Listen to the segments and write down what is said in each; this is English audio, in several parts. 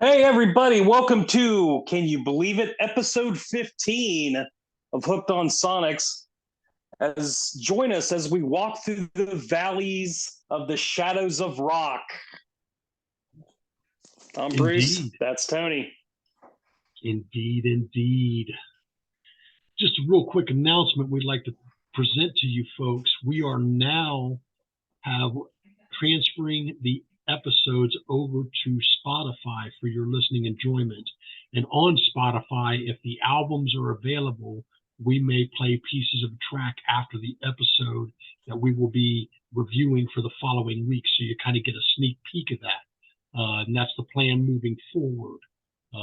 Hey, everybody, welcome to, can you believe it, episode 15 of Hooked on Sonics. Join us as we walk through the valleys of the shadows of rock. I'm Bruce. Indeed, That's Tony. indeed. Just a real quick announcement we'd like to present to you folks. We are now have transferring the episodes over to Spotify for your listening enjoyment. And on Spotify, if the albums are available, we may play pieces of a track after the episode that we will be reviewing for the following week. So you kind of get a sneak peek of that. And that's the plan moving forward.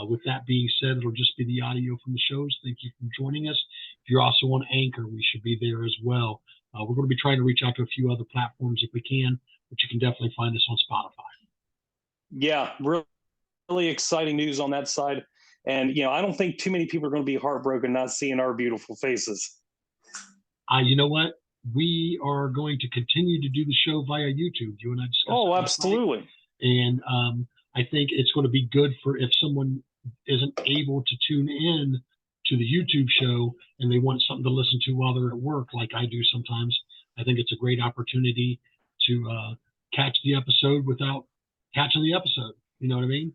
With that being said, it'll just be the audio from the shows. Thank you for joining us. If you're also on Anchor, we should be there as well. We're going to be trying to reach out to a few other platforms if we can, but you can definitely find us on Spotify. Yeah, really exciting news on that side. And, I don't think too many people are going to be heartbroken not seeing our beautiful faces. You know what? We are going to continue to do the show via YouTube. You and I discussed Oh, that absolutely. and I think it's going to be good for if someone isn't able to tune in to the YouTube show and they want something to listen to while they're at work, like I do sometimes. I think it's a great opportunity to catch the episode without catching the episode. You know what I mean?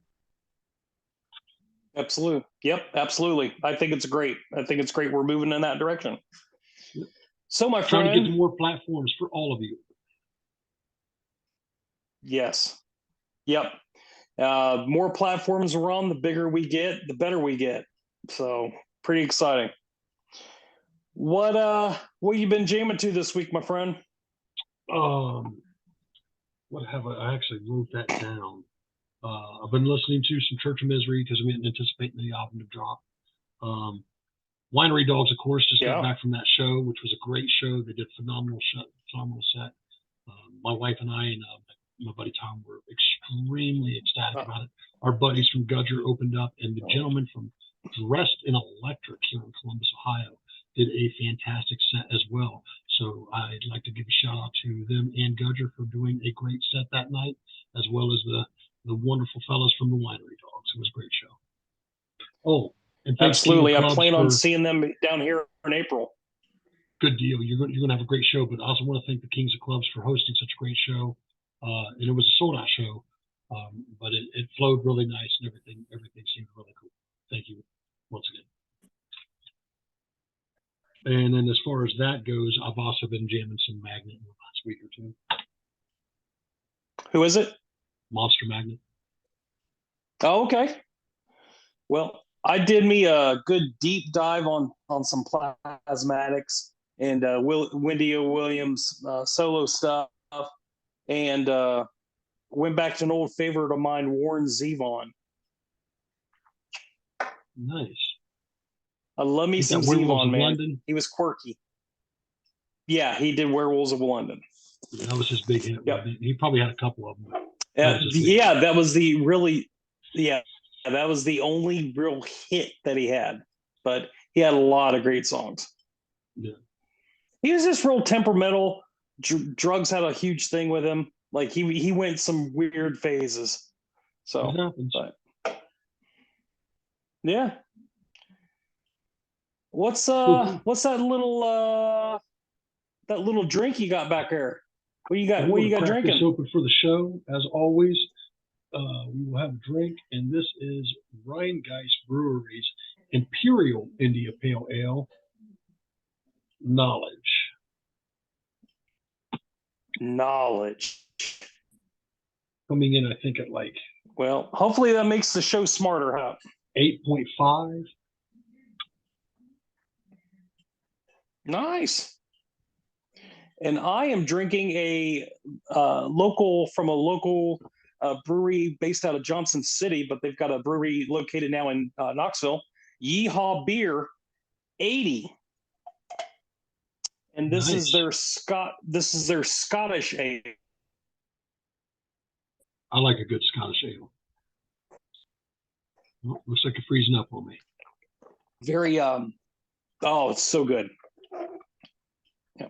Absolutely. Yep, absolutely. I think it's great. We're moving in that direction. Yep. So, my Trying to get friend, more platforms for all of you. yes. Yep. More platforms we're on, the bigger we get, the better we get. So pretty exciting. What you been jamming to this week, my friend? Um, what have I actually wrote that down? I've been listening to some Church of Misery because we didn't anticipate the album to drop. Um, Winery Dogs, of course, just got Yeah. back from that show, which was a great show. They did phenomenal set. My wife and I and my buddy Tom were extremely ecstatic about it. Our buddies from Gudger opened up, and the gentleman from Dressed in Electric here in Columbus, Ohio, did a fantastic set as well. So I'd like to give a shout out to them and Gudger for doing a great set that night, as well as the wonderful fellows from the Winery Dogs. It was a great show. Oh, and thanks King of Absolutely. I Clubs plan on for seeing them down here in April. good deal. You're going to have a great show, but I also want to thank the Kings of Clubs for hosting such a great show. And it was a sold out show, but it flowed really nice and everything seemed really cool. Thank you once again. And then as far as that goes, I've also been jamming some Magnet in the last week or two. Who is it? Monster Magnet. Oh, okay. Well, I did me a good deep dive on some plasmatics and Wendy O. Williams solo stuff, and went back to an old favorite of mine, Warren Zevon. Nice. I love me He's some got Werewolves Zevon, of man. London. He was quirky. Yeah, he did Werewolves of London. That was his big hit. Yep. He probably had a couple of them. That was his big Yeah, hit. that was the really, yeah, that was the only real hit that he had. But he had a lot of great songs. Yeah. He was just real temperamental. Drugs had a huge thing with him. Like he went some weird phases. So, It happens. but yeah. What's that little drink you got back there? What you got? I'm What going you to got crack this drinking? open for the show. As always, we will have a drink, and this is Rhinegeist Brewery's Imperial India Pale Ale. Knowledge. Knowledge. Coming in, I think, at like Well, hopefully that makes the show smarter, huh? 8.5. Nice. And I am drinking a local brewery based out of Johnson City, but they've got a brewery located now in Knoxville. Yeehaw Beer 80, and this Nice. is their Scottish ale. I like a good Scottish ale. Well, looks like you're freezing up on me. Very oh, it's so good. Yeah.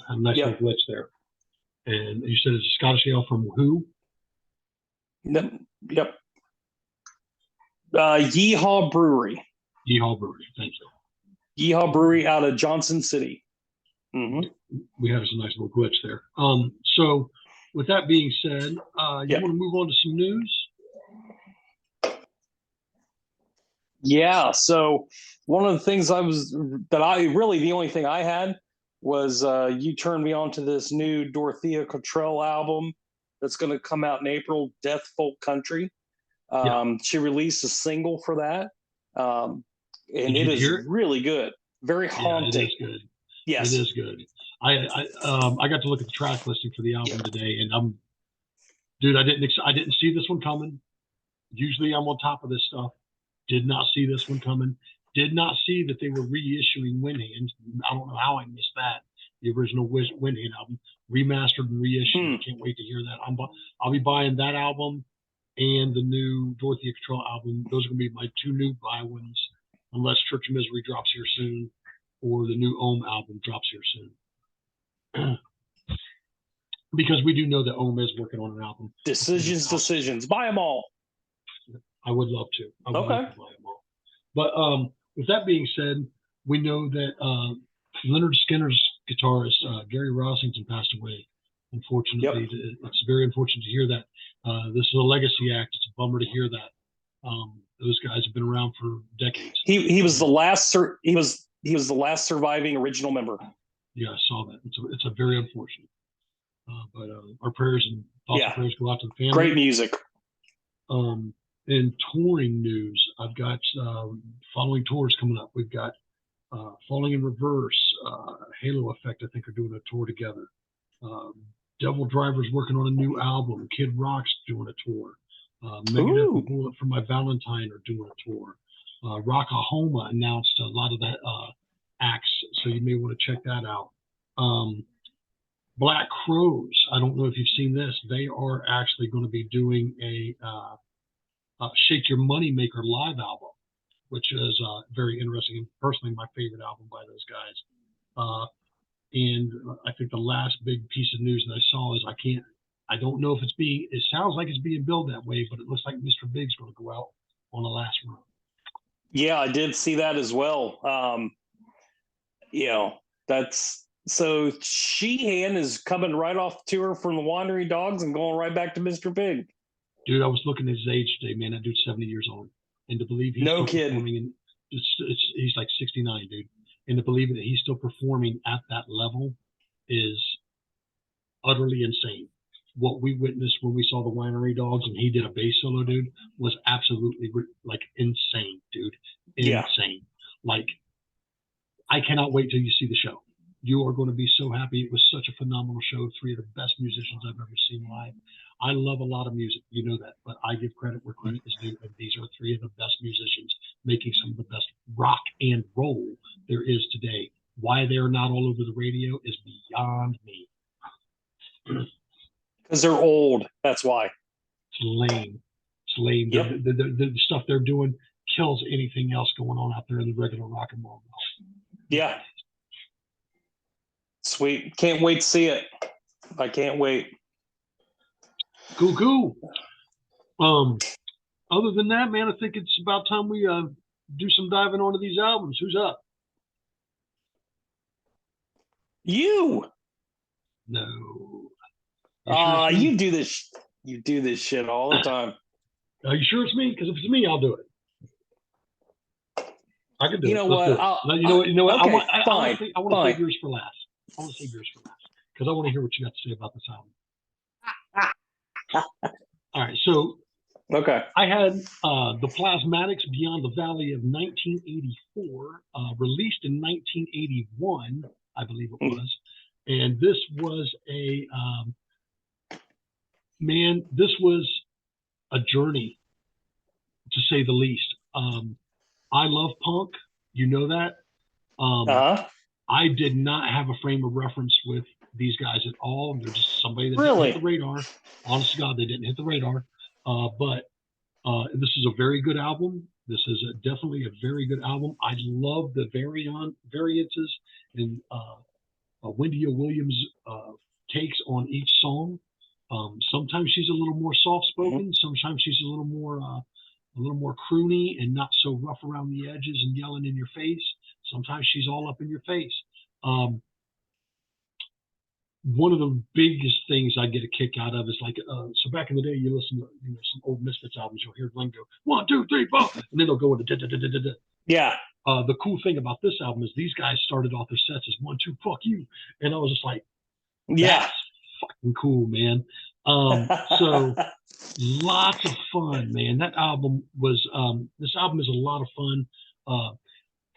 A nice Yep. little glitch there. And you said it's a Scottish ale from who? Yep. Yeehaw Brewery. Yeehaw Brewery. Thank you. Yeehaw Brewery out of Johnson City. Mm-hmm. We had us a nice little glitch there. So with that being said, you want to move on to some news? Yeah. So one of the things the only thing I had was you turned me on to this new Dorothea Cottrell album that's going to come out in April, Death Folk Country. She rreleased a single for that. And it is really good. Very haunting. It is good. Yes. It is good. I got to look at the track listing for the album today, and I didn't see this one coming. Usually I'm on top of this stuff. Did not see this one coming. Did not see that they were reissuing Wind Hands. I don't know how I missed that. The original Wind Hand album, remastered and reissued. Can't wait to hear that. I'll be buying that album and the new Dorothea Cottrell album. Those are going to be my two new buy ones, unless Church of Misery drops here soon, or the new Ohm album drops here soon. Because we do know that Ohm is working on an album. Decisions. Buy them all. I would love to. I would love to buy them all. But with that being said, we know that Lynyrd Skynyrd's guitarist, Gary Rossington, passed away. Unfortunately, it's very unfortunate to hear that. This is a legacy act. It's a bummer to hear that. Those guys have been around for decades. He was the last. He was the last surviving original member. Yeah, I saw that. It's a very unfortunate. But our prayers and thoughts and prayers go out to the family. Great music. In touring news, I've got following tours coming up. We've got Falling in Reverse, Halo Effect, I think, are doing a tour together. Devil Driver's working on a new album. Kid Rock's doing a tour. Megadeth and Bullet for My Valentine are doing a tour. Rockahoma announced a lot of the acts, so you may want to check that out. Black Crowes, I don't know if you've seen this. They are actually going to be doing a Shake Your Moneymaker live album, which is very interesting and personally my favorite album by those guys. And I think the last big piece of news that I saw is I don't know if it sounds like it's being billed that way, but it looks like Mr. Big's going to go out on the last run. Yeah, I did see that as well. So Sheehan is coming right off tour from the Wandering Dogs and going right back to Mr. Big. Dude, I was looking at his age today, man. That dude's 70 years old. And to believe he's still performing, he's like 69, dude. And to believe that he's still performing at that level is utterly insane. What we witnessed when we saw the Winery Dogs and he did a bass solo, dude, was absolutely like insane, dude. Insane. Like, I cannot wait till you see the show. You are going to be so happy. It was such a phenomenal show. Three of the best musicians I've ever seen live. I love a lot of music, you know that, but I give credit where credit is due. And these are three of the best musicians making some of the best rock and roll there is today. Why they're not all over the radio is beyond me. Because they're old. That's why. It's lame. It's lame. Yep. The stuff they're doing kills anything else going on out there in the regular rock and roll. Yeah. Sweet. Can't wait to see it. I can't wait. Cool. Other than that, man, I think it's about time we do some diving onto these albums. Who's up? You. No. You do this. You do this shit all the time. Are you sure it's me? Because if it's me, I'll do it. I can do it. You know what? You know what? Okay, I want to save yours for last. Because I want to hear what you got to say about this album. All right, so I had the Plasmatics Beyond the Valley of 1984, released in 1981, I believe it was. And this was this was a journey, to say the least. I love punk, you know that. I did not have a frame of reference with these guys at all. They're just somebody that didn't hit the radar. Honest to God, they didn't hit the radar. But this is a very good album. This is definitely a very good album. I love the variances and Wendy O. Williams' takes on each song. Sometimes she's a little more soft-spoken. Sometimes she's a little more a little more croony and not so rough around the edges and yelling in your face. Sometimes she's all up in your face. One of the biggest things I get a kick out of is like, so back in the day, you listen to some old Misfits albums, you'll hear Glenn go 1, 2, 3, 4, and then they'll go into da da da da da da. Yeah. The cool thing about this album is these guys started off their sets as 1, 2, fuck you, and I was just like, Yeah. that's fucking cool, man. So lots of fun, man. That album was this album is a lot of fun.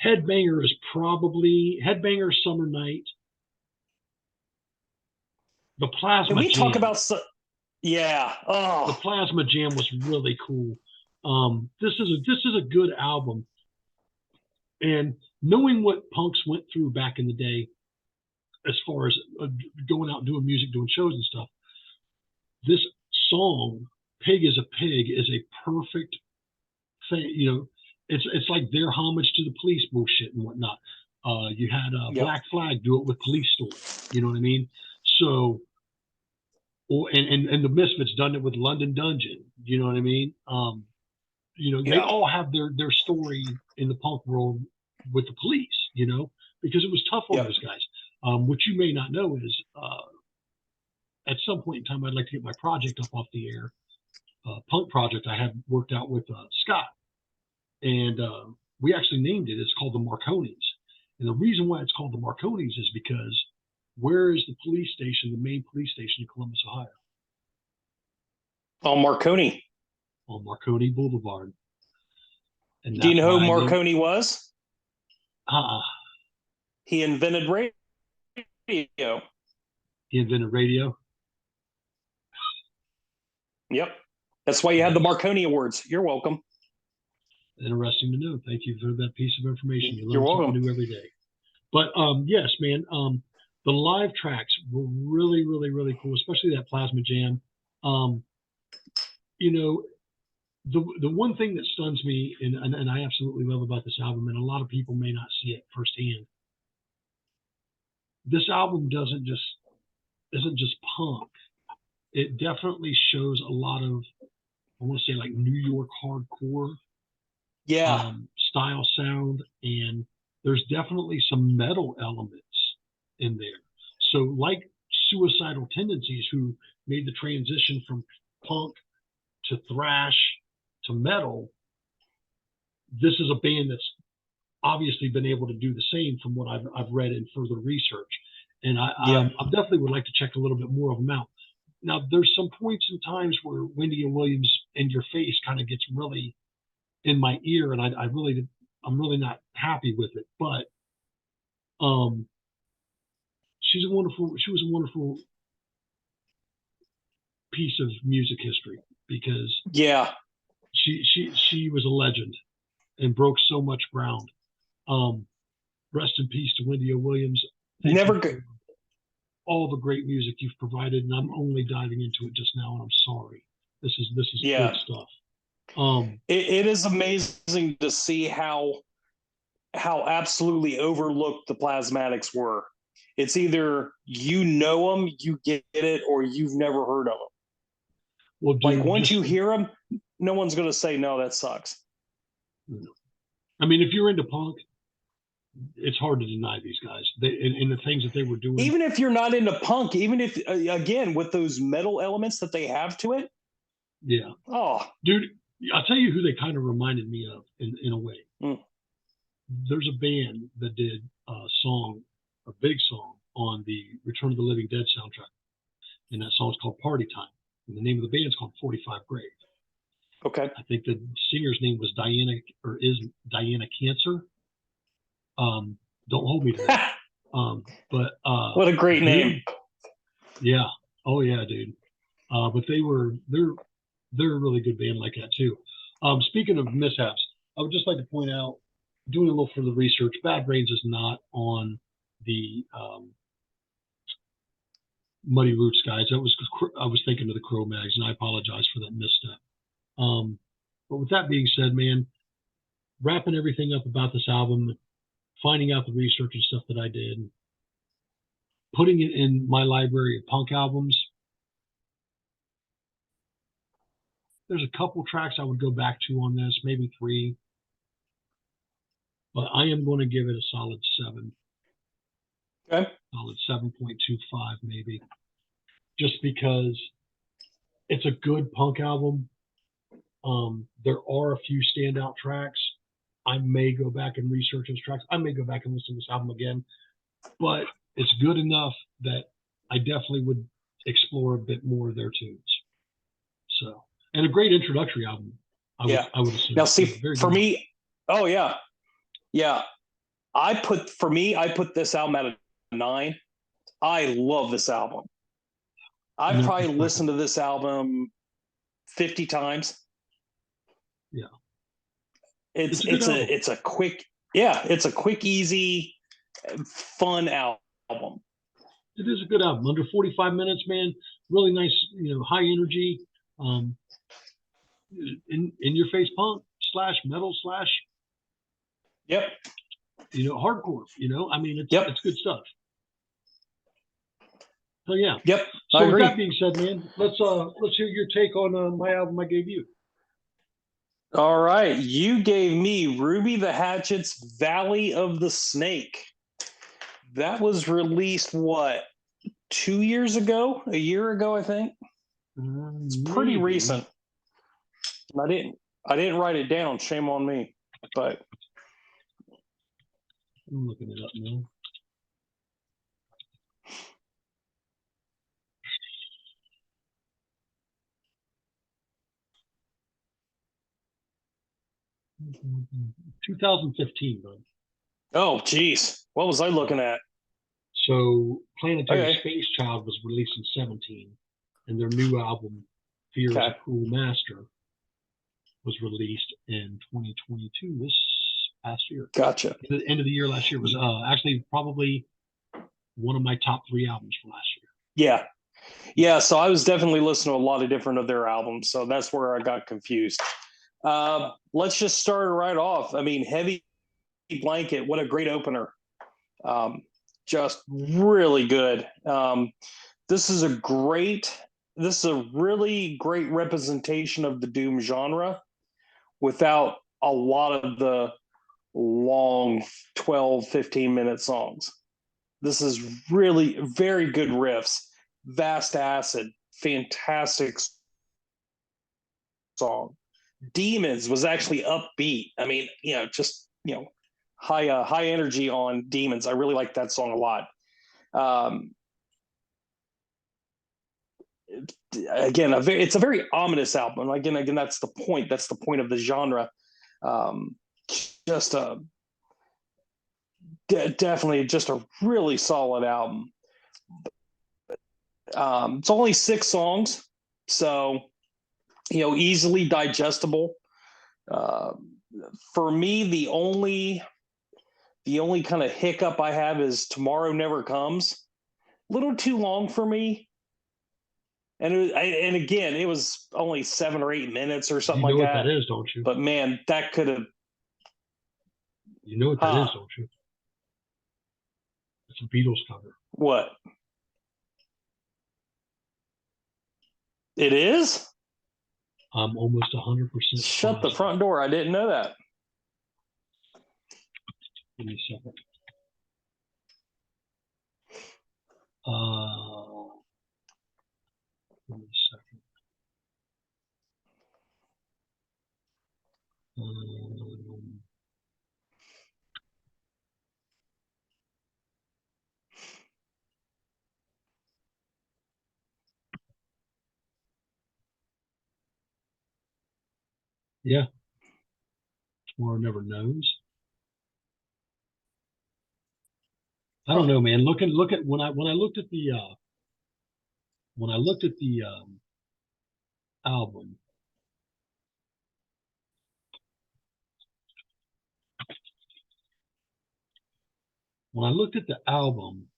Headbanger is probably Headbanger Summer Night. The Plasma Can we Jam. talk about yeah. The Oh, Plasma Jam was really cool. This is a good album. And knowing what punks went through back in the day, as far as going out and doing music, doing shows and stuff, this song, Pig is a Pig, is a perfect thing. You know, it's like their homage to the Police bullshit and whatnot. You had yep. Black Flag do it with Police Story. You know what I mean? So, and the Misfits done it with London Dungeon. You know what I mean? You know, they all have their story in the punk world with the Police, you know, because it was tough on those guys. What you may not know is at some point in time, I'd like to get my project up off the air, punk project I had worked out with Scott. And we actually named it. It's called the Marconis. And the reason why it's called the Marconis is because where is the police station, the main police station in Columbus, Ohio? On Marconi. On Marconi Boulevard. And do you know who Marconi was? He invented radio. He invented radio? Yep. That's why you had the Marconi Awards. You're welcome. Interesting to know. Thank you for that piece of information. You You're learn welcome. something new every day. But yes, man, the live tracks were really, really, really cool, especially that Plasma Jam. You know, the one thing that stuns me and I absolutely love about this album, and a lot of people may not see it firsthand, this album isn't just punk. It definitely shows a lot of, I want to say, like New York hardcore style sound, and there's definitely some metal elements in there. So like Suicidal Tendencies, who made the transition from punk to thrash to metal, this is a band that's obviously been able to do the same from what I've read in further research. And I definitely would like to check a little bit more of them out. Now, there's some points and times where Wendy and Williams in your face kind of gets really in my ear, and I'm really not happy with it. But she was a wonderful piece of music history, because she was a legend and broke so much ground. Rest in peace to Wendy O. Williams. Never good. All the great music you've provided, and I'm only diving into it just now, and I'm sorry. This is good stuff. It is amazing to see how absolutely overlooked the Plasmatics were. It's either you know them, you get it, or you've never heard of them. Well, dude, like once you hear them, no one's going to say, no, that sucks. I mean, if you're into punk, it's hard to deny these guys and the things that they were doing. Even if you're not into punk, even if, again, with those metal elements that they have to it. Yeah. Oh. Dude, I'll tell you who they kind of reminded me of in a way. There's a band that did a big song on the Return of the Living Dead soundtrack. And that song is called Party Time. And the name of the band is called 45 Grave. Okay. I think the singer's name was Diana Cancer. Don't hold me to that. But what a great name. Yeah. Oh yeah, dude. But they're a really good band like that too. Speaking of mishaps, I would just like to point out, doing a little further research, Bad Brains is not on the Muddy Roots guys. I was thinking of the Cro-Mags, and I apologize for that misstep. But with that being said, man, wrapping everything up about this album, finding out the research and stuff that I did, putting it in my library of punk albums, There's a couple tracks I would go back to on this, maybe 3, but I am going to give it a solid 7. Okay. Solid 7.25 maybe, just because it's a good punk album. There are a few standout tracks. I may go back and research those tracks. I may go back and listen to this album again, but it's good enough that I definitely would explore a bit more of their tunes. So, and a great introductory album. I would assume. Now, see, for good. Me, oh yeah, yeah. I put this album at a 9. I love this album. I've probably listened to this album 50 times. Yeah. It's a quick, easy, fun album. It is a good album. Under 45 minutes, man. Really nice, high energy, in your face punk / metal / Yep. Hardcore. I mean, it's good stuff. So yeah. Yep. So with that being said, man, let's hear your take on my album I gave you. All right, you gave me Ruby the Hatchet's Valley of the Snake. That was released, what, 2 years ago? A year ago, I think. It's pretty recent. I didn't write it down. Shame on me. But I'm looking it up now. Mm-hmm. 2015, bud. Oh, geez. What was I looking at? So Planetary Space Child was released in 17, and their new album, Fear is a Cruel Master, was released in 2022, this past year. Gotcha. At the end of the year last year was actually probably one of my top 3 albums for last year. Yeah. Yeah, so I was definitely listening to a lot of different of their albums, so that's where I got confused. Let's just start right off. I mean, Heavy Blanket, what a great opener. Just really good. This is a really great representation of the doom genre without a lot of the long 12, 15-minute songs. This is really very good riffs, Vast Acid, fantastic song. Demons was actually upbeat. I mean, high energy on Demons. I really like that song a lot. Again, it's a very ominous album. Again, that's the point. That's the point of the genre. Definitely just a really solid album. It's only 6 songs, so easily digestible. For me, the only kind of hiccup I have is Tomorrow Never Comes. A little too long for me. And again, it was only 7 or 8 minutes or something like that. You know what that is, don't you? But man, that could have. You know what that is, don't you? It's a Beatles cover. What? It is? I'm almost 100%. Shut the front door. I didn't know that. Give me a second. Give me a second. Yeah. Tomorrow Never Knows. I don't know, man. Look at when I looked at the album. When I looked at the album,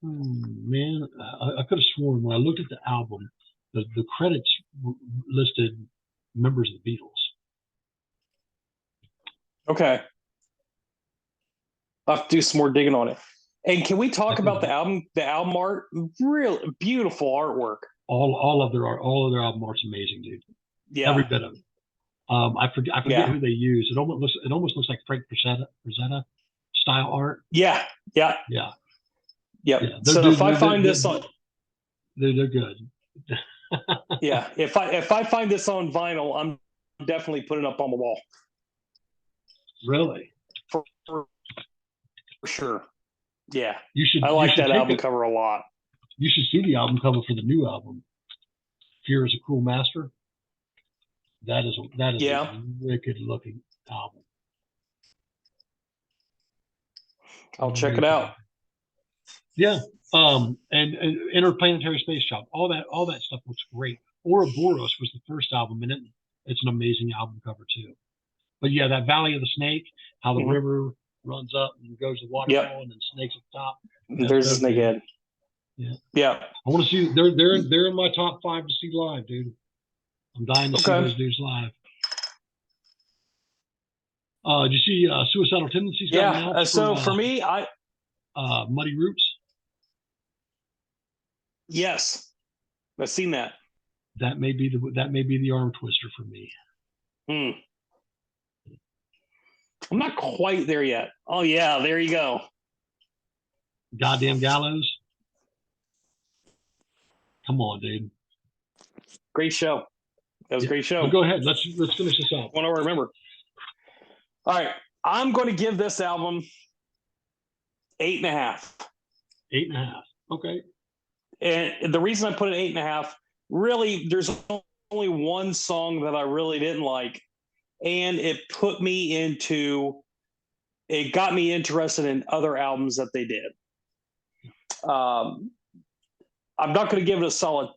man, I could have sworn when I looked at the album, the credits listed members of the Beatles. Okay. I'll have to do some more digging on it. And can we talk about Definitely. the album? The album art, real beautiful artwork. All of their art, all of their album art's amazing, dude. Every Yeah, bit of it. I forget yeah, who they use. It almost looks like Frank Frazetta style art. yeah, yeah, Yeah, yep. yeah. So if I find this on, They're good. yeah, if I find this on vinyl, I'm definitely putting it up on the wall Really, for sure. Yeah, I you like should that take album it. cover a lot. You should see the album cover for the new album. Fear is a Cruel Master. That is a Yeah, wicked looking album. I'll check it Wicked. out. Yeah. And Interplanetary Space Shop. All that stuff looks great. Ouroboros was the first album, and it's an amazing album cover too. But yeah, that Valley of the Snake, how the Mhm. river runs up and goes to the Yep, waterfall and then snakes at the top. That's there's a dope, dude. snakehead. Yeah. Yeah. I want to see they're in my top 5 to see live, dude. I'm dying to see Okay. those dudes live. Did you see Suicidal Tendencies got Yeah. announced So for me, Muddy Roots? yes, I've seen that. That may be the arm twister for me. Hmm. I'm not quite there yet. Oh yeah, there you go. Goddamn Gallows. Come on, dude. Great show. That was a great show. But go ahead. Let's finish this up. I want to remember. All right, I'm going to give this album 8.5. 8.5. Okay. And the reason I put it 8.5, really, there's only one song that I really didn't like, and it got me interested in other albums that they did. I'm not going to give it a solid.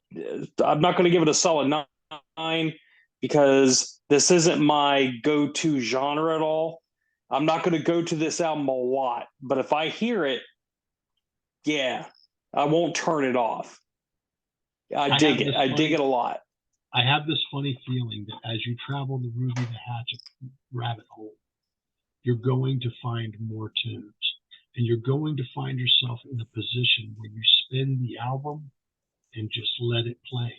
I'm not going to give it a solid 9 because this isn't my go-to genre at all. I'm not going to go to this album a lot, but if I hear it, yeah, I won't turn it off. I dig it. I dig it a lot. I have this funny feeling that as you travel the Ruby the Hatchet rabbit hole, you're going to find more tunes. And you're going to find yourself in a position where you spin the album and just let it play.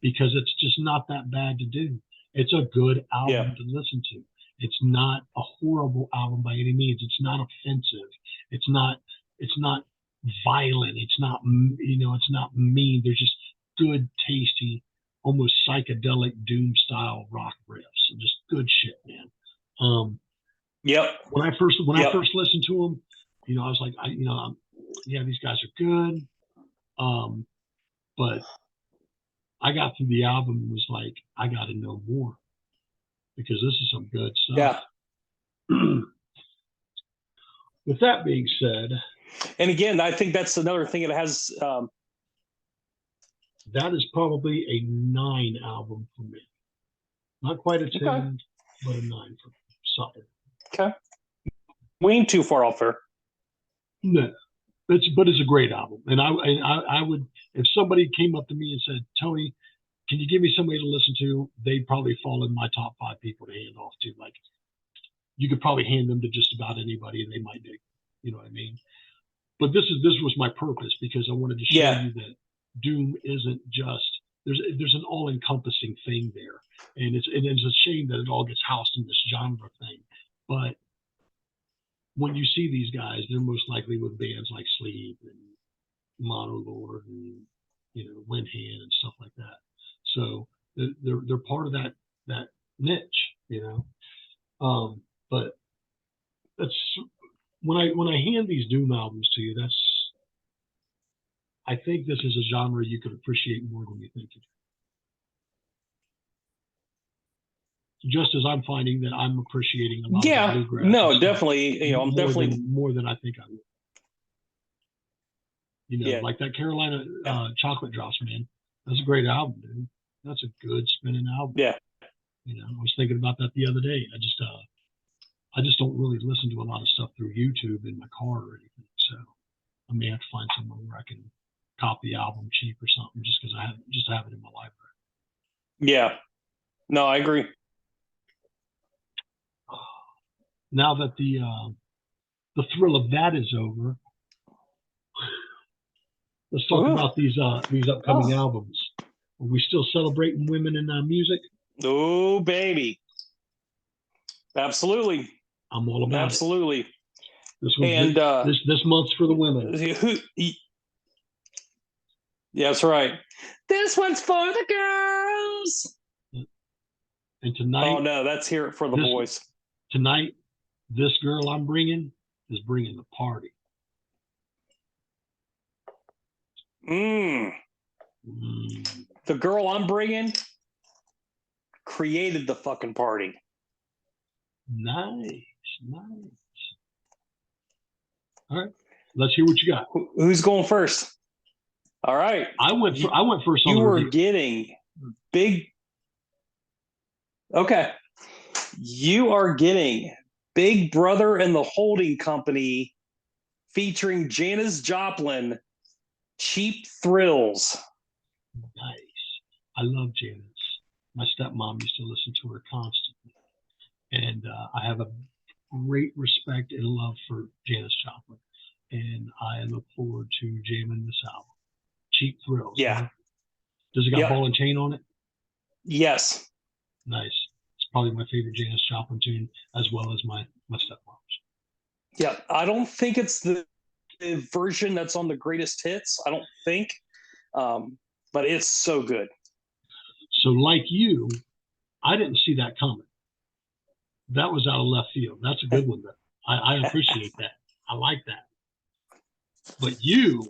Because it's just not that bad to do. It's a good album to listen to. It's not a horrible album by any means. It's not offensive. It's not violent. It's not, it's not mean. There's just good, tasty, almost psychedelic doom style rock riffs and just good shit, man. Yep. When I first listened to them, I was like, yeah, these guys are good. But I got through the album and was like, I got to know more because this is some good stuff. Yeah. With that being said, and again, I think that's another thing it has. That is probably a 9 album for me. Not quite a 10, but a 9 for me. Solid. Okay. We ain't too far off there. No, but it's a great album, and I would, if somebody came up to me and said, Tony, can you give me somebody to listen to? They'd probably fall in my top 5 people to hand off to. Like, you could probably hand them to just about anybody, and they might dig. You know what I mean? But this was my purpose because I wanted to show you that doom isn't just there's an all-encompassing thing there, and it's a shame that it all gets housed in this genre thing. But when you see these guys, they're most likely with bands like Sleep and Monolord and Windhand and stuff like that. So they're part of that niche, But that's when I hand these doom albums to you. I think this is a genre you could appreciate more than you think you do. Just as I'm finding that I'm appreciating a lot of bluegrass. No, definitely. I'm definitely more than I think I would. Like that Carolina Chocolate Drops, man. That's a great album, dude. That's a good spinning album. Yeah. I was thinking about that the other day. I just don't really listen to a lot of stuff through YouTube in my car or anything. So I may have to find somewhere where I can copy the album cheap or something just because I have it in my library. Yeah. No, I agree. Now that the thrill of that is over, let's talk about these upcoming albums. Are we still celebrating women in music? Oh, baby. Absolutely. I'm all about Absolutely. it. This one's this month's for the women. Yeah, that's right. This one's for the girls. And tonight, oh no, that's here for the boys. Tonight, this girl I'm bringing is bringing the party. The girl I'm bringing created the fucking party. Nice. All right, let's hear what you got. Who's going first? All right, I went first. You were getting big. Okay, you are getting Big Brother and the Holding Company, featuring Janis Joplin. Cheap Thrills. Nice. I love Janis. My stepmom used to listen to her constantly, and I have a great respect and love for Janis Joplin, and I look forward to jamming this album. Cheap Thrills. Yeah. Right? Does it got Ball and Chain on it? Yes. Nice. It's probably my favorite Janis Joplin tune, as well as my stepmom's. Yeah, I don't think it's the version that's on the greatest hits. I don't think, but it's so good. So, like you, I didn't see that coming. That was out of left field. That's a good one, though. I appreciate that. I like that. But you,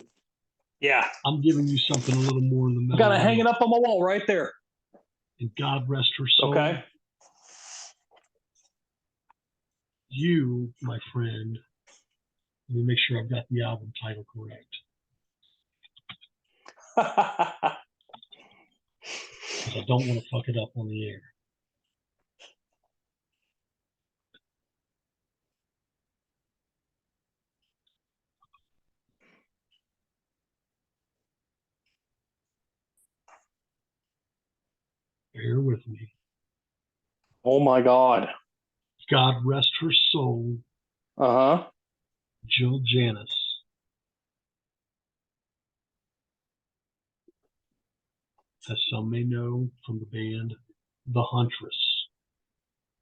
I'm giving you something a little more in the middle. Got to hang it up on my wall right there. And God rest her soul. Okay. You, my friend, let me make sure I've got the album title correct. Because I don't want to fuck it up on the air. Bear with me. Oh my God. God rest her soul. Jill Janis. As some may know from the band The Huntress,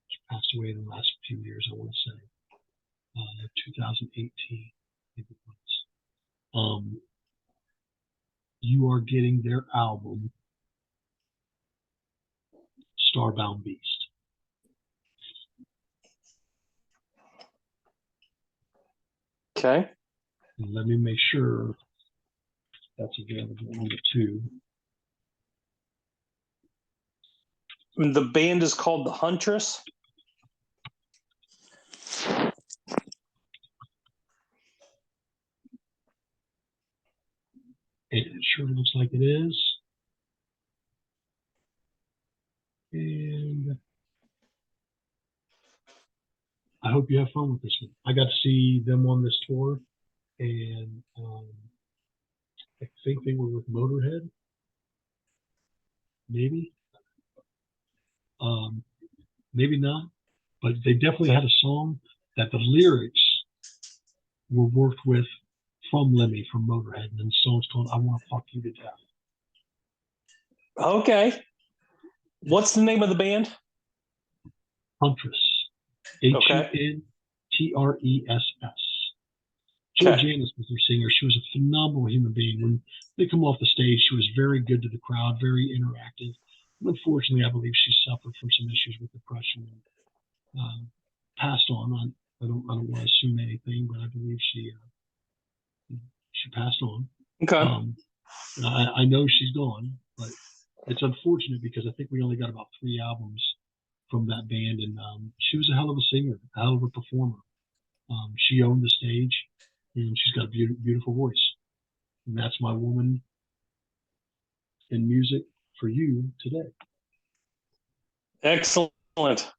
which passed away in the last few years, I want to say. 2018, I think it was. You are getting their album, Starbound Beast. Okay. And let me make sure that's available on the tube. The band is called The Huntress. It sure looks like it is. And I hope you have fun with this one. I got to see them on this tour, and I think they were with Motorhead. Maybe. Maybe not. But they definitely had a song that the lyrics were worked with from Lemmy, from Motorhead, and the song's called I Want to Fuck You to Death. Okay. What's the name of the band? Huntress. Huntress. Jill Janis was their singer. She was a phenomenal human being. When they come off the stage, she was very good to the crowd, very interactive. Unfortunately, I believe she suffered from some issues with depression and passed on. I don't want to assume anything, but I believe she passed on. Okay. I know she's gone, but it's unfortunate because I think we only got about 3 albums from that band, and she was a hell of a singer, a hell of a performer. She owned the stage, and she's got a beautiful voice. And that's my woman in music for you today. Excellent.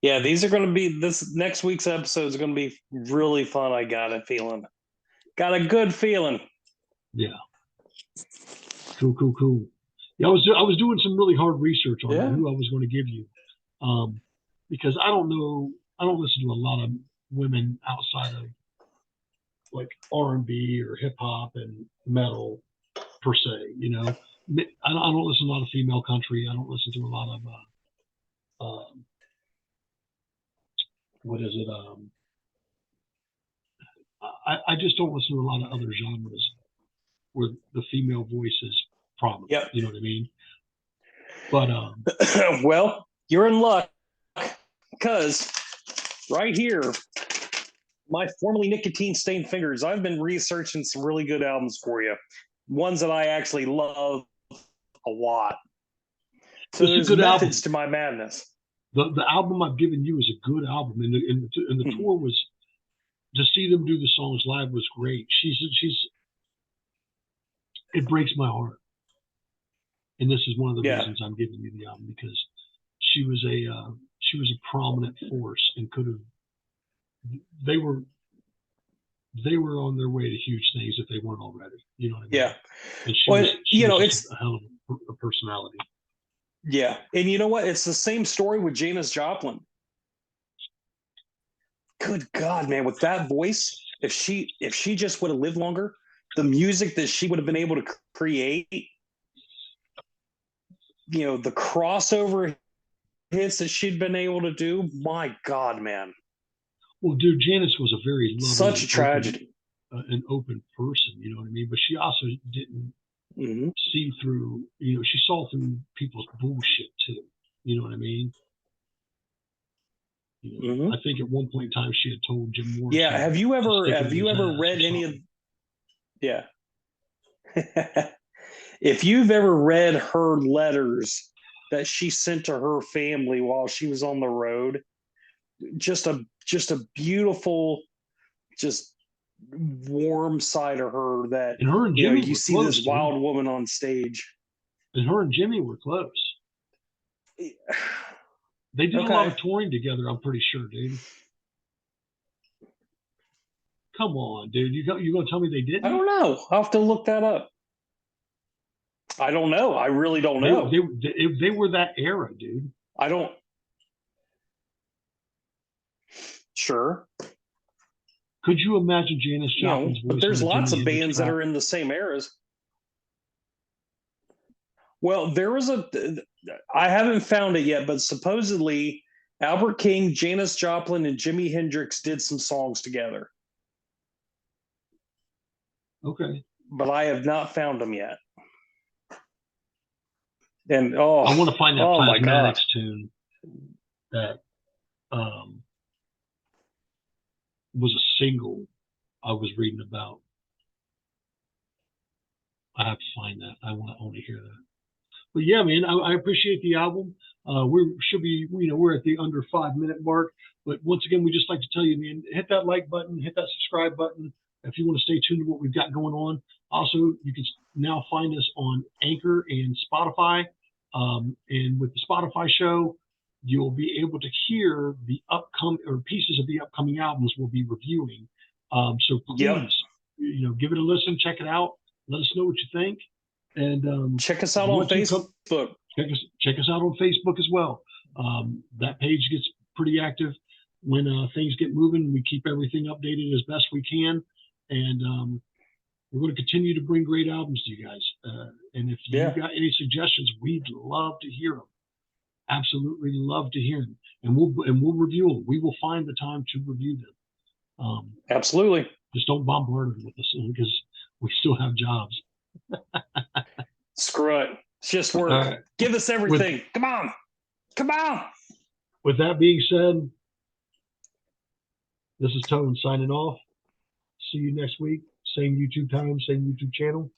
Yeah, these are going to be, this next week's episode is going to be really fun. I got a feeling. Got a good feeling. Yeah. Cool. Yeah, I was doing some really hard research on who I was going to give you, because I don't listen to a lot of women outside of like R&B or hip hop and metal per se. I don't listen to a lot of female country. I don't listen to a lot of what is it? I just don't listen to a lot of other genres where the female voice is prominent. Yep. You know what I mean? But well, you're in luck because right here, my formerly nicotine stained fingers, I've been researching some really good albums for you, ones that I actually love a lot. So it's there's a good methods album to my madness. The album I've given you is a good album, and the tour was, to see them do the songs live was great. It breaks my heart, and this is one of the reasons I'm giving you the album, because she was a prominent force and could have. They were on their way to huge things if they weren't already. You know what I mean? Yeah. And she was it's a hell of a personality. Yeah. And you know what? It's the same story with Janis Joplin. Good God, man, with that voice, if she just would have lived longer, the music that she would have been able to create, the crossover hits that she'd been able to do, my God, man. Well, dude, Janis was a very loving, such a tragedy, an open person, you know what I mean? But she also didn't see through, she saw through people's bullshit too. You know what I mean? I think at one point in time she had told Jim Morrison. Yeah. Have you ever read any of? Yeah. If you've ever read her letters that she sent to her family while she was on the road, just a beautiful, just warm side of her that, and her and Jimmy you see close, this wild woman on stage. And her and Jimmy were close. They did a lot of touring together, I'm pretty sure, dude. Come on, dude. You gonna tell me they didn't? I don't know. I'll have to look that up. I don't know. I really don't know. They were that era, dude. I don't. Sure. Could you imagine Janis Joplin's voice? But there's lots of bands that are in the same eras. Well, there was I haven't found it yet, but supposedly Albert King, Janis Joplin, and Jimi Hendrix did some songs together. Okay. But I have not found them yet. And I want to find that Plasmatics tune that was a single I was reading about. I have to find that. I want to hear that. But yeah, man, I appreciate the album. We're at the under 5 minute mark. But once again, we just like to tell you, man, hit that like button, hit that subscribe button if you want to stay tuned to what we've got going on. Also, you can now find us on Anchor and Spotify. And with the Spotify show, you'll be able to hear the pieces of the upcoming albums we'll be reviewing. So please, give it a listen, check it out. Let us know what you think. And check us out on Facebook. Check us out on Facebook as well. That page gets pretty active when things get moving. We keep everything updated as best we can. And we're going to continue to bring great albums to you guys. And if you've got any suggestions, we'd love to hear them. Absolutely love to hear them. And we'll review them. We will find the time to review them. Absolutely. Just don't bombard them with us because we still have jobs. Screw it. It's just work. Right. Give us everything. Come on. With that being said, this is Tone signing off. See you next week. Same YouTube time, same YouTube channel.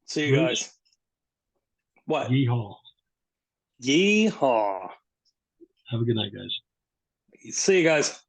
See you guys. What? Yeehaw. Yeehaw. Have a good night, guys. See you guys.